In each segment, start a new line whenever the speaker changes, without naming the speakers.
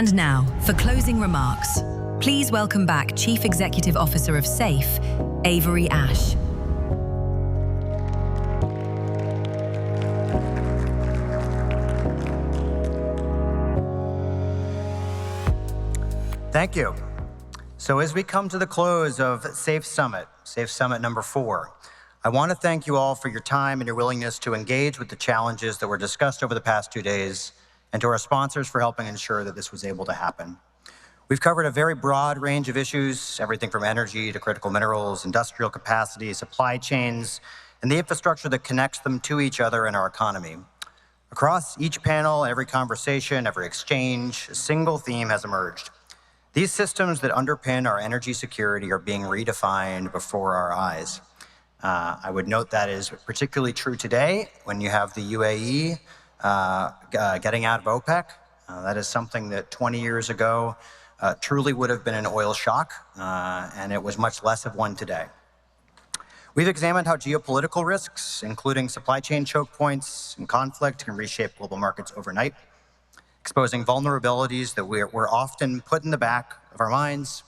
And now, for closing remarks, please welcome back Chief Executive Officer of SAFE, Avery Ash.
Thank you. So as we come to the close of SAFE Summit number 4, I want to thank you all for your time and your willingness to engage with the challenges that were discussed over the past 2 days, and to our sponsors for helping ensure that this was able to happen. We've covered a very broad range of issues, everything from energy to critical minerals, industrial capacity, supply chains, and the infrastructure that connects them to each other in our economy. Across each panel, every conversation, every exchange, a single theme has emerged. These systems that underpin our energy security are being redefined before our eyes. I would note that is particularly true today when you have the UAE getting out of OPEC. That is something that 20 years ago truly would have been an oil shock, and it was much less of one today. We've examined how geopolitical risks, including supply chain choke points and conflict, can reshape global markets overnight, exposing vulnerabilities that we're often put in the back of our minds.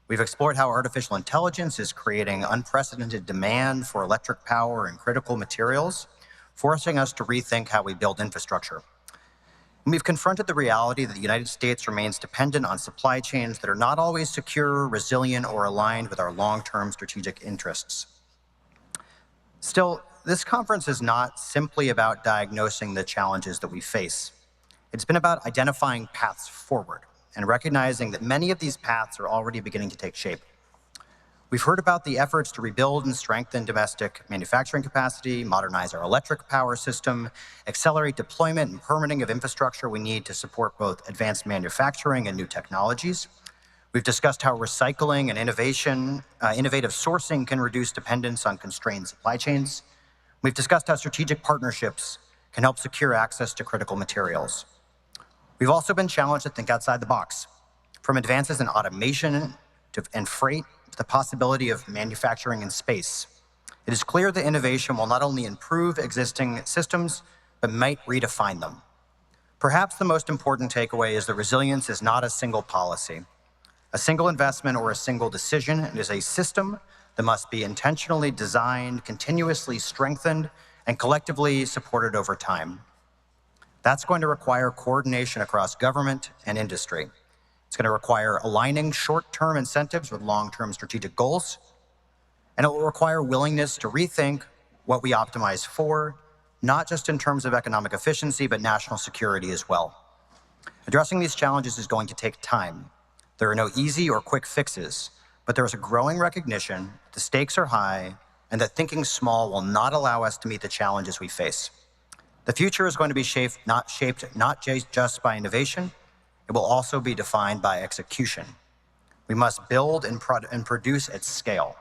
We've explored how artificial intelligence is creating unprecedented demand for electric power and critical materials, forcing us to rethink how we build infrastructure. And we've confronted the reality that the United States remains dependent on supply chains that are not always secure, resilient, or aligned with our long-term strategic interests. Still, this conference is not simply about diagnosing the challenges that we face. It's been about identifying paths forward and recognizing that many of these paths are already beginning to take shape. We've heard about the efforts to rebuild and strengthen domestic manufacturing capacity, modernize our electric power system, accelerate deployment and permitting of infrastructure we need to support both advanced manufacturing and new technologies. We've discussed how recycling and innovative sourcing can reduce dependence on constrained supply chains. We've discussed how strategic partnerships can help secure access to critical materials. We've also been challenged to think outside the box, from advances in automation and freight to the possibility of manufacturing in space. It is clear that innovation will not only improve existing systems, but might redefine them. Perhaps the most important takeaway is that resilience is not a single policy, a single investment, or a single decision. It is a system that must be intentionally designed, continuously strengthened, and collectively supported over time. That's going to require coordination across government and industry. It's going to require aligning short-term incentives with long-term strategic goals, and it will require willingness to rethink what we optimize for, not just in terms of economic efficiency, but national security as well. Addressing these challenges is going to take time. There are no easy or quick fixes, but there is a growing recognition the stakes are high and that thinking small will not allow us to meet the challenges we face. The future is going to be shaped not just by innovation, it will also be defined by execution. We must build and produce at scale.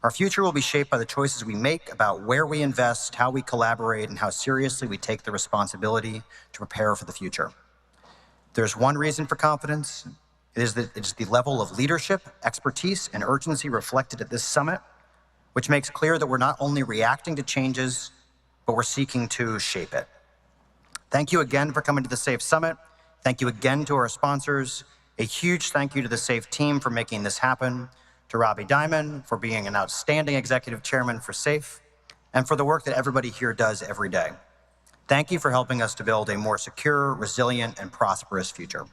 Our future will be shaped by the choices we make about where we invest, how we collaborate, and how seriously we take the responsibility to prepare for the future. There's one reason for confidence. It is the level of leadership, expertise, and urgency reflected at this summit, which makes clear that we're not only reacting to changes, but we're seeking to shape it. Thank you again for coming to the SAFE Summit. Thank you again to our sponsors. A huge thank you to the SAFE team for making this happen, to Robbie Diamond for being an outstanding executive chairman for SAFE, and for the work that everybody here does every day. Thank you for helping us to build a more secure, resilient, and prosperous future.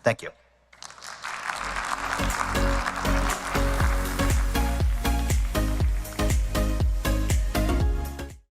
Thank you.